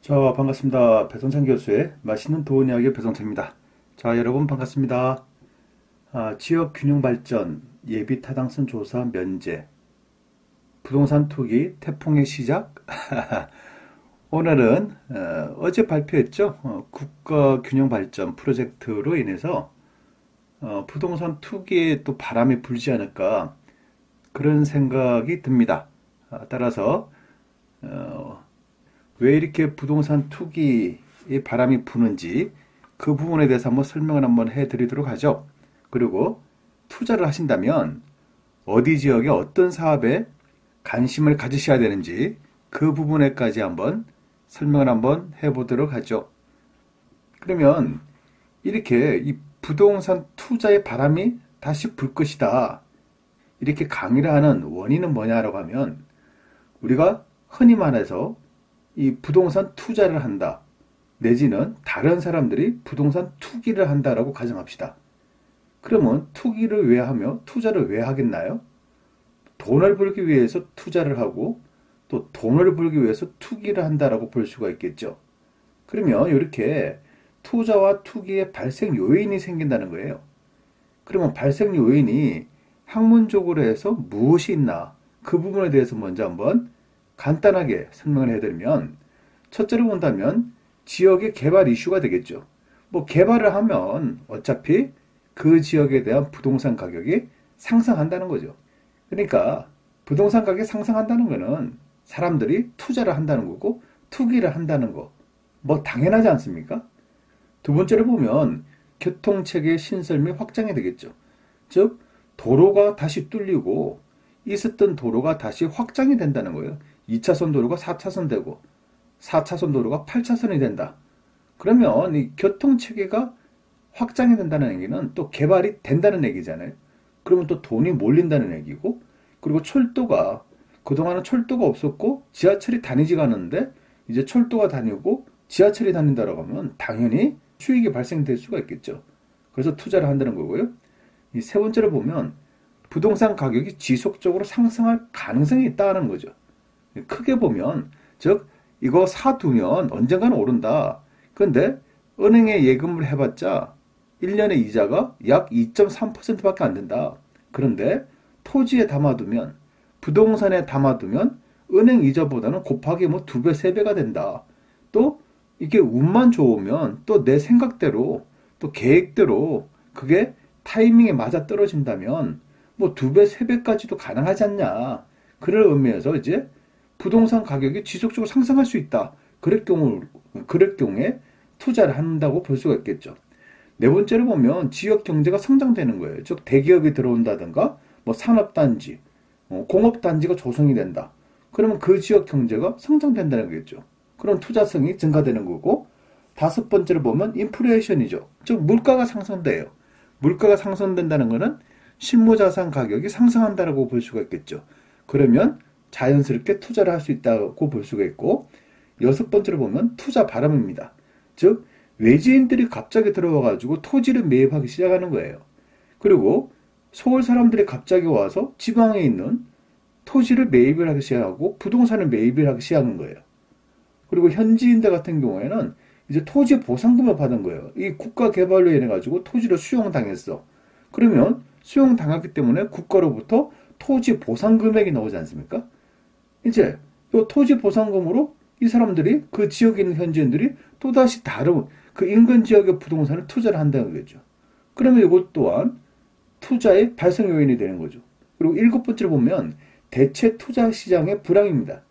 자, 반갑습니다. 배성찬 교수의 맛있는 도원 이야기 배성찬입니다. 자, 여러분 반갑습니다. 지역 균형 발전, 예비 타당성 조사 면제, 부동산 투기, 태풍의 시작. 오늘은 어제 발표했죠. 국가 균형 발전 프로젝트로 인해서 부동산 투기에 또 바람이 불지 않을까 그런 생각이 듭니다. 따라서 왜 이렇게 부동산 투기에 바람이 부는지 그 부분에 대해서 한번 설명을 한번 해드리도록 하죠. 그리고 투자를 하신다면 어디 지역에 어떤 사업에 관심을 가지셔야 되는지 그 부분에까지 한번 설명을 한번 해보도록 하죠. 그러면 이렇게 이 부동산 투자의 바람이 다시 불 것이다, 이렇게 강의를 하는 원인은 뭐냐라고 하면, 우리가 흔히 말해서 이 부동산 투자를 한다, 내지는 다른 사람들이 부동산 투기를 한다라고 가정합시다. 그러면 투기를 왜 하며 투자를 왜 하겠나요? 돈을 벌기 위해서 투자를 하고 또 돈을 벌기 위해서 투기를 한다라고 볼 수가 있겠죠. 그러면 이렇게 투자와 투기의 발생 요인이 생긴다는 거예요. 그러면 발생 요인이 학문적으로 해서 무엇이 있나, 그 부분에 대해서 먼저 한번 간단하게 설명을 해드리면, 첫째로 본다면 지역의 개발 이슈가 되겠죠. 뭐 개발을 하면 어차피 그 지역에 대한 부동산 가격이 상승한다는 거죠. 그러니까 부동산 가격이 상승한다는 거는 사람들이 투자를 한다는 거고 투기를 한다는 거, 뭐 당연하지 않습니까? 두 번째로 보면 교통체계 신설 및 확장이 되겠죠. 즉 도로가 다시 뚫리고 있었던 도로가 다시 확장이 된다는 거예요. 2차선 도로가 4차선 되고 4차선 도로가 8차선이 된다. 그러면 이 교통체계가 확장이 된다는 얘기는 또 개발이 된다는 얘기잖아요. 그러면 또 돈이 몰린다는 얘기고, 그리고 철도가, 그동안은 철도가 없었고 지하철이 다니지가 않았는데 이제 철도가 다니고 지하철이 다닌다라고 하면 당연히 수익이 발생될 수가 있겠죠. 그래서 투자를 한다는 거고요. 이 세 번째로 보면 부동산 가격이 지속적으로 상승할 가능성이 있다는 거죠. 크게 보면, 즉 이거 사두면 언젠가는 오른다. 그런데 은행에 예금을 해봤자 1년의 이자가 약 2.3%밖에 안 된다. 그런데 토지에 담아두면, 부동산에 담아두면 은행 이자보다는 곱하기 뭐 2배, 3배가 된다. 또 이게 운만 좋으면 또 내 생각대로 또 계획대로 그게 타이밍에 맞아 떨어진다면 뭐 2배, 3배까지도 가능하지 않냐. 그럴 의미에서 이제 부동산 가격이 지속적으로 상승할 수 있다. 그럴 경우에 투자를 한다고 볼 수가 있겠죠. 네 번째로 보면 지역 경제가 성장되는 거예요. 즉 대기업이 들어온다든가 뭐 산업단지, 공업단지가 조성이 된다. 그러면 그 지역 경제가 성장된다는 거겠죠. 그럼 투자성이 증가되는 거고, 다섯 번째로 보면 인플레이션이죠. 즉 물가가 상승돼요. 물가가 상승된다는 것은 실무자산 가격이 상승한다고 볼 수가 있겠죠. 그러면 자연스럽게 투자를 할 수 있다고 볼 수가 있고, 여섯 번째로 보면 투자 바람입니다. 즉 외지인들이 갑자기 들어와가지고 토지를 매입하기 시작하는 거예요. 그리고 서울 사람들이 갑자기 와서 지방에 있는 토지를 매입을 하기 시작하고 부동산을 매입을 하기 시작한 거예요. 그리고 현지인들 같은 경우에는 이제 토지 보상금을 받은 거예요. 이 국가 개발로 인해 가지고 토지를 수용당했어. 그러면 수용당했기 때문에 국가로부터 토지 보상 금액이 나오지 않습니까? 이제 이 토지 보상금으로 이 사람들이, 그 지역에 있는 현지인들이 또다시 다른 그 인근 지역의 부동산을 투자를 한다는 거죠. 그러면 이것 또한 투자의 발생 요인이 되는 거죠. 그리고 일곱 번째로 보면 대체 투자 시장의 불황입니다.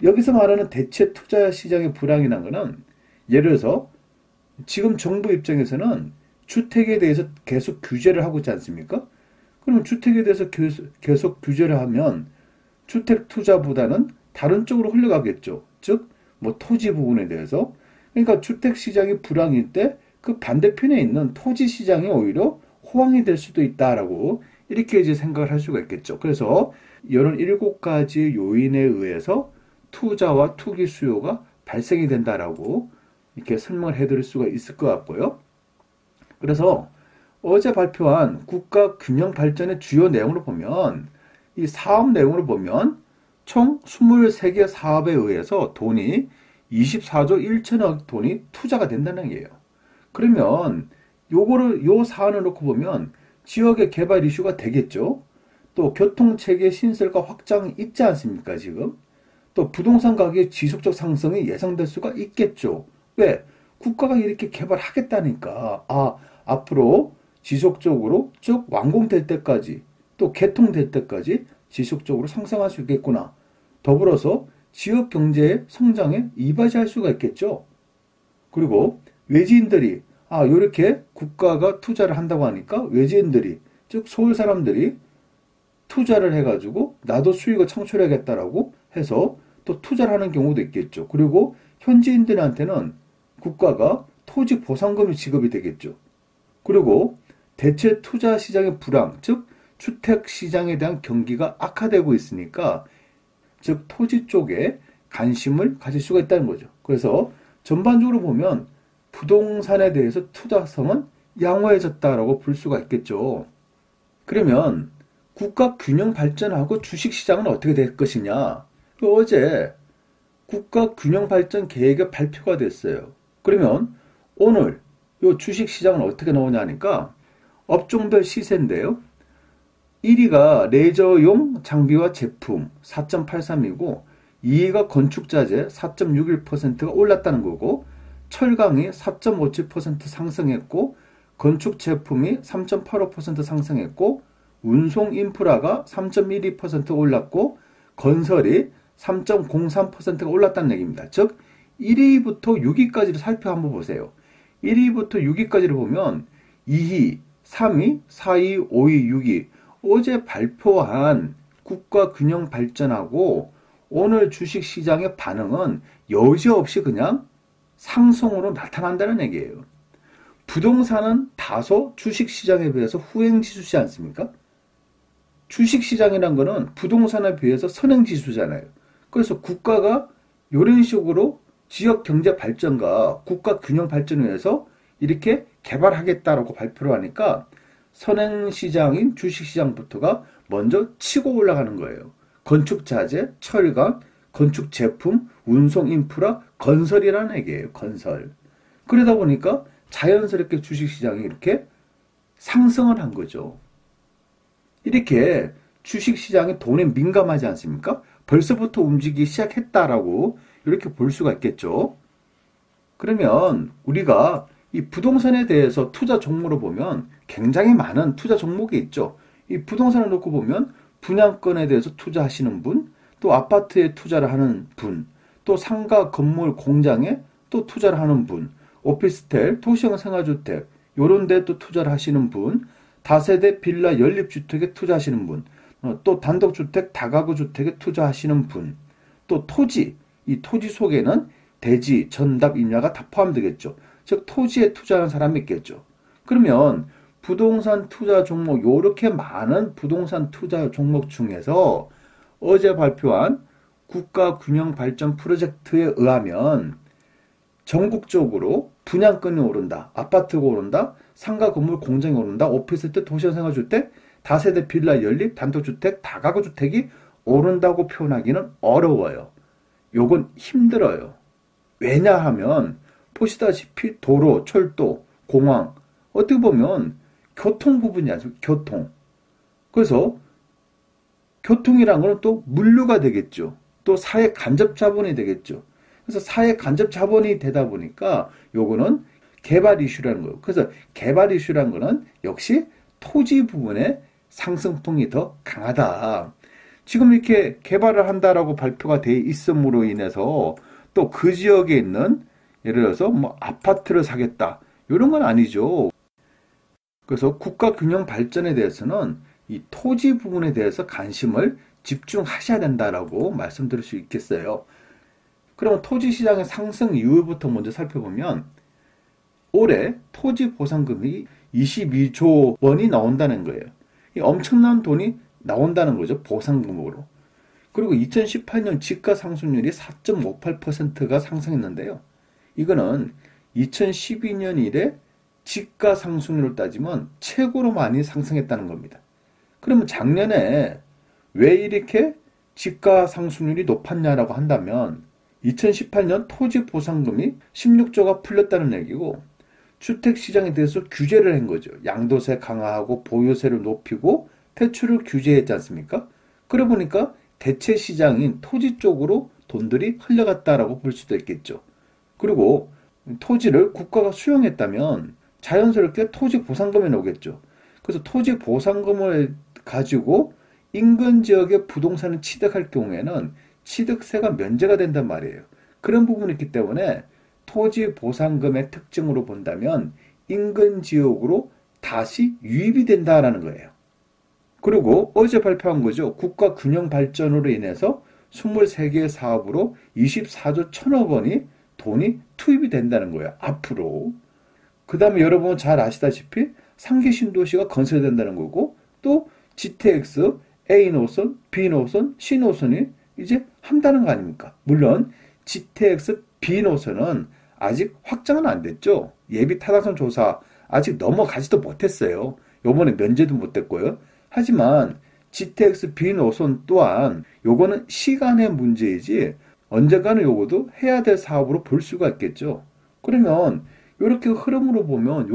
여기서 말하는 대체 투자 시장의 불황이라는 것은, 예를 들어서 지금 정부 입장에서는 주택에 대해서 계속 규제를 하고 있지 않습니까? 그러면 주택에 대해서 계속 규제를 하면 주택 투자보다는 다른 쪽으로 흘러가겠죠. 즉 뭐 토지 부분에 대해서. 그러니까 주택 시장이 불황일 때 그 반대편에 있는 토지 시장이 오히려 호황이 될 수도 있다라고 이렇게 이제 생각을 할 수가 있겠죠. 그래서 이런 7가지 요인에 의해서 투자와 투기 수요가 발생이 된다라고 이렇게 설명을 해드릴 수가 있을 것 같고요. 그래서 어제 발표한 국가 균형 발전의 주요 내용을 보면, 이 사업 내용을 보면 총 23개 사업에 의해서 돈이 24조 1천억 돈이 투자가 된다는 얘기예요. 그러면 요 사안을 놓고 보면 지역의 개발 이슈가 되겠죠. 또 교통체계 신설과 확장이 있지 않습니까, 지금? 또 부동산 가격의 지속적 상승이 예상될 수가 있겠죠. 왜? 국가가 이렇게 개발하겠다니까. 앞으로 지속적으로 쭉 완공될 때까지, 또 개통될 때까지 지속적으로 상승할 수 있겠구나. 더불어서 지역 경제의 성장에 이바지할 수가 있겠죠. 그리고 외지인들이 이렇게 국가가 투자를 한다고 하니까 외지인들이, 즉 서울 사람들이 투자를 해가지고 나도 수익을 창출해야겠다라고 해서 또 투자를 하는 경우도 있겠죠. 그리고 현지인들한테는 국가가 토지 보상금이 지급이 되겠죠. 그리고 대체 투자 시장의 불황, 즉 주택 시장에 대한 경기가 악화되고 있으니까, 즉 토지 쪽에 관심을 가질 수가 있다는 거죠. 그래서 전반적으로 보면 부동산에 대해서 투자성은 양호해졌다라고 볼 수가 있겠죠. 그러면 국가 균형 발전하고 주식 시장은 어떻게 될 것이냐? 어제 국가 균형 발전 계획이 발표가 됐어요. 그러면 오늘 이 주식 시장은 어떻게 나오냐 하니까 업종별 시세인데요. 1위가 레저용 장비와 제품 4.83이고 2위가 건축자재 4.61%가 올랐다는 거고, 철강이 4.57% 상승했고, 건축 제품이 3.85% 상승했고, 운송 인프라가 3.12% 올랐고, 건설이 3.03%가 올랐다는 얘기입니다. 즉 1위부터 6위까지를 살펴 한번 보세요. 1위부터 6위까지를 보면 2위, 3위, 4위, 5위, 6위 어제 발표한 국가 균형 발전하고 오늘 주식 시장의 반응은 여지없이 그냥 상승으로 나타난다는 얘기예요. 부동산은 다소 주식 시장에 비해서 후행지수지 않습니까? 주식 시장이란 거는 부동산에 비해서 선행지수잖아요. 그래서 국가가 이런 식으로 지역 경제 발전과 국가 균형 발전을 위해서 이렇게 개발하겠다라고 발표를 하니까 선행시장인 주식시장부터가 먼저 치고 올라가는 거예요. 건축자재, 철강, 건축제품, 운송인프라, 건설이라는 얘기예요. 건설. 그러다 보니까 자연스럽게 주식시장이 이렇게 상승을 한 거죠. 이렇게 주식시장이 돈에 민감하지 않습니까? 벌써부터 움직이기 시작했다라고 이렇게 볼 수가 있겠죠. 그러면 우리가 이 부동산에 대해서 투자 종목으로 보면 굉장히 많은 투자 종목이 있죠. 이 부동산을 놓고 보면 분양권에 대해서 투자하시는 분, 또 아파트에 투자를 하는 분, 또 상가, 건물, 공장에 또 투자를 하는 분, 오피스텔, 도시형 생활주택 이런 데 또 투자를 하시는 분, 다세대 빌라 연립주택에 투자하시는 분, 또 단독주택, 다가구 주택에 투자하시는 분, 또 토지, 이 토지 속에는 대지, 전답, 임야가 다 포함되겠죠. 즉 토지에 투자하는 사람이 있겠죠. 그러면 부동산 투자 종목, 이렇게 많은 부동산 투자 종목 중에서 어제 발표한 국가균형발전 프로젝트에 의하면 전국적으로 분양권이 오른다, 아파트가 오른다, 상가, 건물, 공장이 오른다, 오피스텔, 도시형 생활주택, 다세대 빌라 연립, 단독주택, 다가구 주택이 오른다고 표현하기는 어려워요. 요건 힘들어요. 왜냐하면 보시다시피 도로, 철도, 공항 어떻게 보면 교통 부분이 아니죠. 교통. 그래서 교통이란 거는 또 물류가 되겠죠. 또 사회 간접 자본이 되겠죠. 그래서 사회 간접 자본이 되다 보니까 요거는 개발 이슈라는 거예요. 그래서 개발 이슈라는 거는 역시 토지 부분에 상승풍이 더 강하다. 지금 이렇게 개발을 한다라고 발표가 돼 있음으로 인해서 또 그 지역에 있는 예를 들어서 뭐 아파트를 사겠다. 이런 건 아니죠. 그래서 국가 균형 발전에 대해서는 이 토지 부분에 대해서 관심을 집중하셔야 된다라고 말씀드릴 수 있겠어요. 그러면 토지 시장의 상승 이유부터 먼저 살펴보면 올해 토지 보상금이 22조 원이 나온다는 거예요. 이 엄청난 돈이 나온다는 거죠. 보상금으로. 그리고 2018년 지가 상승률이 4.58%가 상승했는데요. 이거는 2012년 이래 지가 상승률을 따지면 최고로 많이 상승했다는 겁니다. 그러면 작년에 왜 이렇게 지가 상승률이 높았냐라고 한다면 2018년 토지 보상금이 16조가 풀렸다는 얘기고, 주택시장에 대해서 규제를 한 거죠. 양도세 강화하고 보유세를 높이고 대출을 규제했지 않습니까? 그래 보니까 대체 시장인 토지 쪽으로 돈들이 흘러갔다라고 볼 수도 있겠죠. 그리고 토지를 국가가 수용했다면 자연스럽게 토지 보상금이 나오겠죠. 그래서 토지 보상금을 가지고 인근 지역의 부동산을 취득할 경우에는 취득세가 면제가 된단 말이에요. 그런 부분이 있기 때문에 토지 보상금의 특징으로 본다면 인근 지역으로 다시 유입이 된다라는 거예요. 그리고 어제 발표한 거죠. 국가 균형 발전으로 인해서 23개의 사업으로 24조 1천억 원이 돈이 투입이 된다는 거예요. 앞으로. 그 다음에 여러분 잘 아시다시피 3기 신도시가 건설된다는 거고, 또 GTX A 노선, B 노선, C 노선이 이제 한다는 거 아닙니까? 물론 GTX B 노선은 아직 확정은 안 됐죠. 예비 타당성 조사 아직 넘어가지도 못했어요. 요번에 면제도 못됐고요. 하지만 GTX B 노선 또한 요거는 시간의 문제이지 언젠가는 요거도 해야 될 사업으로 볼 수가 있겠죠. 그러면 이렇게 흐름으로 보면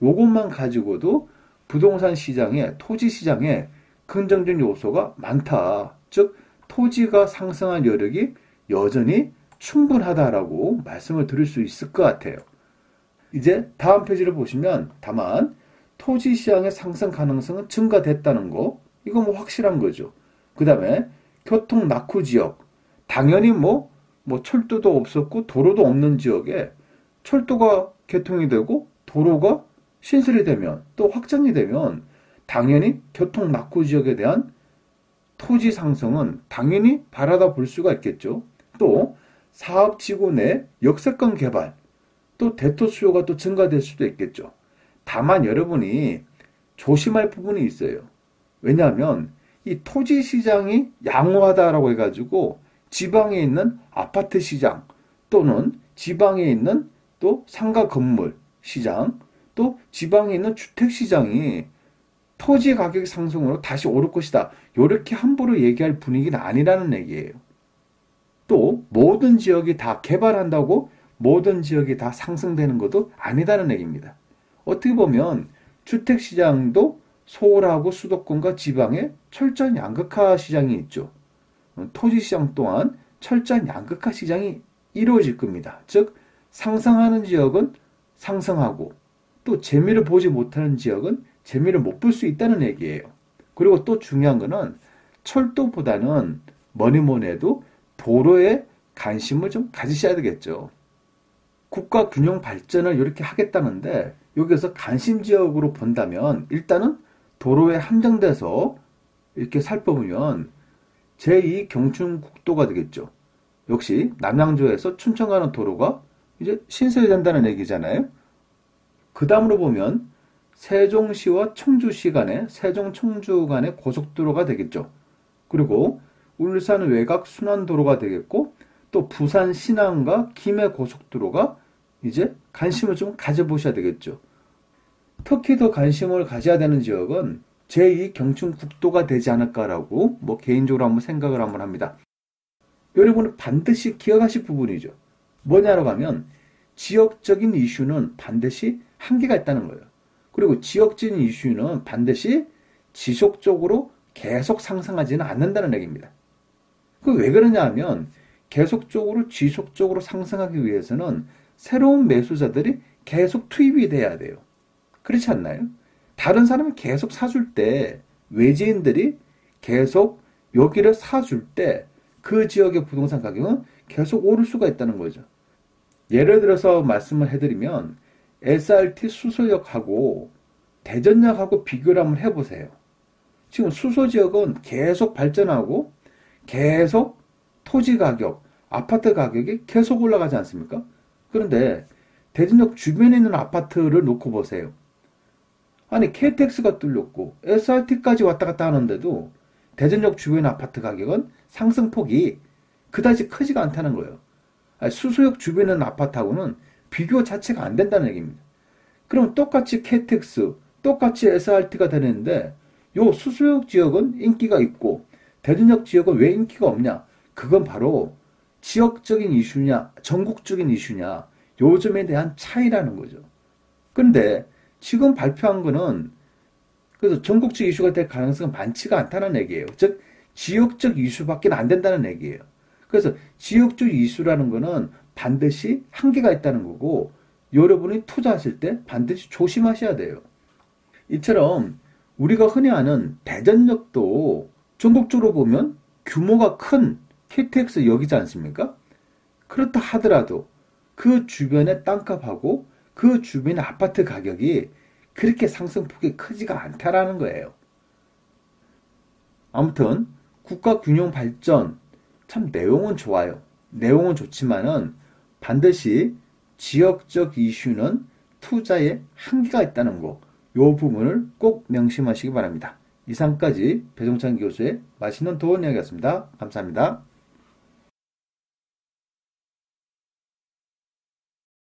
요것만 가지고도 부동산 시장에, 토지 시장에 긍정적 요소가 많다. 즉 토지가 상승한 여력이 여전히 충분하다라고 말씀을 드릴 수 있을 것 같아요. 이제 다음 페이지를 보시면 다만 토지 시장의 상승 가능성은 증가됐다는 거, 이거 뭐 확실한 거죠. 그 다음에 교통 낙후 지역, 당연히 뭐 철도도 없었고 도로도 없는 지역에 철도가 개통이 되고 도로가 신설이 되면 또 확장이 되면 당연히 교통 낙후 지역에 대한 토지 상승은 당연히 바라다 볼 수가 있겠죠. 또 사업지구 내 역세권 개발, 또 대토 수요가 또 증가될 수도 있겠죠. 다만 여러분이 조심할 부분이 있어요. 왜냐하면 이 토지 시장이 양호하다라고 해가지고 지방에 있는 아파트 시장 또는 지방에 있는 또 상가 건물 시장 또 지방에 있는 주택 시장이 토지 가격 상승으로 다시 오를 것이다. 이렇게 함부로 얘기할 분위기는 아니라는 얘기예요. 또 모든 지역이 다 개발한다고 모든 지역이 다 상승되는 것도 아니다는 얘기입니다. 어떻게 보면 주택시장도 서울하고 수도권과 지방에 철저한 양극화 시장이 있죠. 토지시장 또한 철저한 양극화 시장이 이루어질 겁니다. 즉 상승하는 지역은 상승하고 또 재미를 보지 못하는 지역은 재미를 못 볼 수 있다는 얘기예요. 그리고 또 중요한 거는 철도보다는 뭐니 해도 도로에 관심을 좀 가지셔야 되겠죠. 국가 균형 발전을 이렇게 하겠다는데 여기서 관심 지역으로 본다면 일단은 도로에 한정돼서 이렇게 살펴보면 제2 경춘국도가 되겠죠. 역시 남양주에서 춘천 가는 도로가 이제 신설이 된다는 얘기잖아요. 그 다음으로 보면 세종시와 청주시 간의 세종 청주 간의 고속도로가 되겠죠. 그리고 울산 외곽 순환도로가 되겠고 또 부산 신안과 김해 고속도로가 이제 관심을 좀 가져보셔야 되겠죠. 특히 더 관심을 가져야 되는 지역은 제2 경춘국도가 되지 않을까라고 개인적으로 한번 생각을 한번 합니다. 여러분은 반드시 기억하실 부분이죠. 뭐냐라고 하면 지역적인 이슈는 반드시 한계가 있다는 거예요. 그리고 지역적인 이슈는 반드시 지속적으로 계속 상승하지는 않는다는 얘기입니다. 그 왜 그러냐 하면 계속적으로 지속적으로 상승하기 위해서는 새로운 매수자들이 계속 투입이 돼야 돼요. 그렇지 않나요? 다른 사람이 계속 사줄 때 외지인들이 계속 여기를 사줄 때 그 지역의 부동산 가격은 계속 오를 수가 있다는 거죠. 예를 들어서 말씀을 해드리면 SRT 수서역하고 대전역하고 비교를 한번 해보세요. 지금 수서지역은 계속 발전하고 계속 토지 가격, 아파트 가격이 계속 올라가지 않습니까? 그런데 대전역 주변에 있는 아파트를 놓고 보세요. 아니 KTX가 뚫렸고 SRT까지 왔다 갔다 하는데도 대전역 주변 아파트 가격은 상승폭이 그다지 크지가 않다는 거예요. 아니, 수서역 주변에 있는 아파트하고는 비교 자체가 안 된다는 얘기입니다. 그럼 똑같이 KTX, 똑같이 SRT가 되는데 요 수서역 지역은 인기가 있고 대전역 지역은 왜 인기가 없냐? 그건 바로 지역적인 이슈냐, 전국적인 이슈냐, 요점에 대한 차이라는 거죠. 그런데 지금 발표한 거는 그래서 전국적 이슈가 될 가능성은 많지가 않다는 얘기예요. 즉, 지역적 이슈밖에 안 된다는 얘기예요. 그래서 지역적 이슈라는 거는 반드시 한계가 있다는 거고, 여러분이 투자하실 때 반드시 조심하셔야 돼요. 이처럼 우리가 흔히 아는 대전역도 전국적으로 보면 규모가 큰 KTX역이지 않습니까? 그렇다 하더라도 그 주변의 땅값하고 그 주변의 아파트 가격이 그렇게 상승폭이 크지가 않다라는 거예요. 아무튼 국가 균형 발전 참 내용은 좋아요. 내용은 좋지만은 반드시 지역적 이슈는 투자에 한계가 있다는 거, 요 부분을 꼭 명심하시기 바랍니다. 이상까지 배종찬 교수의 맛있는 도움 이야기였습니다. 감사합니다.